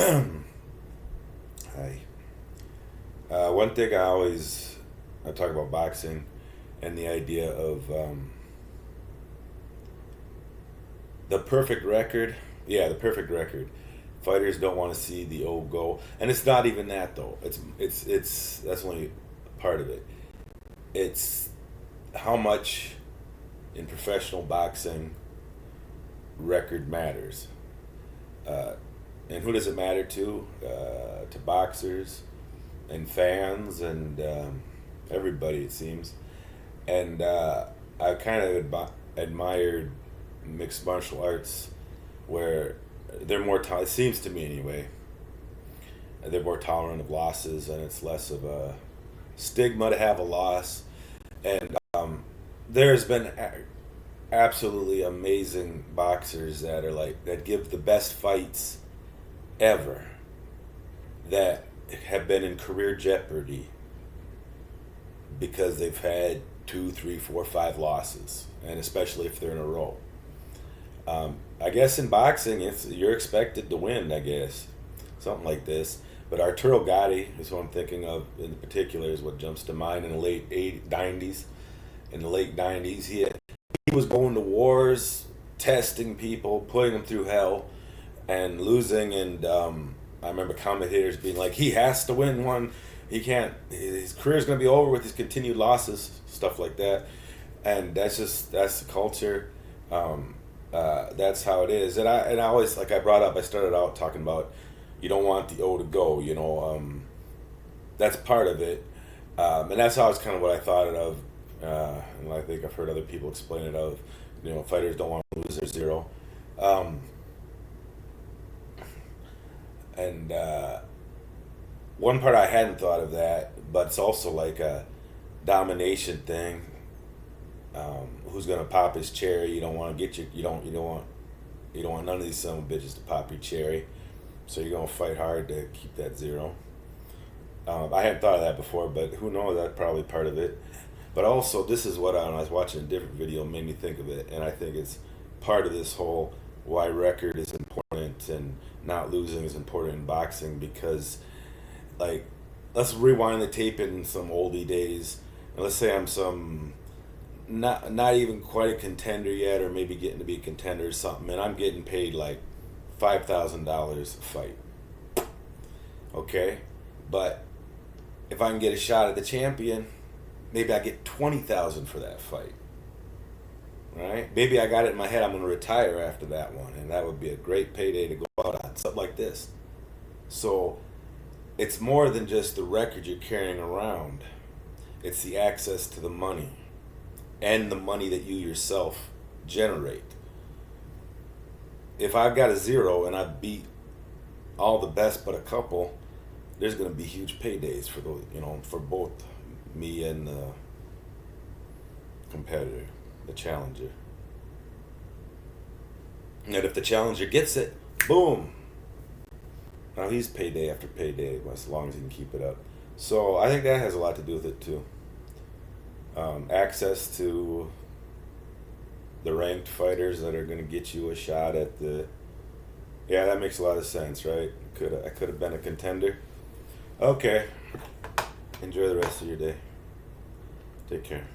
Hi. One thing I talk about boxing and the idea of the perfect record. Yeah, the perfect record. Fighters don't want to see the old go, and it's not even that though. It's that's only part of it. It's how much in professional boxing record matters. Uh, and who does it matter to? To boxers and fans and everybody, it seems. And I kind of admired mixed martial arts where they're more, it seems to me anyway, they're more tolerant of losses and it's less of a stigma to have a loss. And there's been absolutely amazing boxers that are like, that give the best fights ever that have been in career jeopardy because they've had two, three, four, five losses, and especially if they're in a row. I guess in boxing, you're expected to win. I guess something like this. But Arturo Gatti is who I'm thinking of in particular is what jumps to mind in the late 90s. In the late 90s, he was going to wars, testing people, putting them through hell, and losing. And I remember commentators being like, "He has to win one. He can't. His career's going to be over with his continued losses, stuff like that." And that's the culture. That's how it is. And I always, like I brought up, I started out talking about you don't want the O to go. That's part of it, and that's always kind of what I thought it of. And I think I've heard other people explain it of, fighters don't want to lose their zero. And one part I hadn't thought of that, but it's also like a domination thing. Who's gonna pop his cherry? You don't want to get your you don't want none of these son of bitches to pop your cherry. So you're gonna fight hard to keep that zero. I hadn't thought of that before, but who knows? That's probably part of it. But also, this is what I was watching a different video made me think of it, and I think it's part of this whole why record is important and not losing is important in boxing because, like, let's rewind the tape in some oldie days, and let's say I'm some not even quite a contender yet, or maybe getting to be a contender or something, and I'm getting paid like $5,000 a fight. Okay, but if I can get a shot at the champion, maybe I get 20,000 for that fight. Right? Maybe I got it in my head I'm going to retire after that one, and that would be a great payday to go out on something like this. So it's more than just the record you're carrying around. It's the access to the money and the money that you yourself generate. If I've got a zero and I beat all the best but a couple, there's going to be huge paydays for those, for both me and the competitor, the challenger. And if the challenger gets it, boom. Now he's payday after payday, as long as he can keep it up. So I think that has a lot to do with it too. Access to the ranked fighters that are going to get you a shot at the. Yeah, that makes a lot of sense, right? I could have been a contender. Okay. Enjoy the rest of your day. Take care.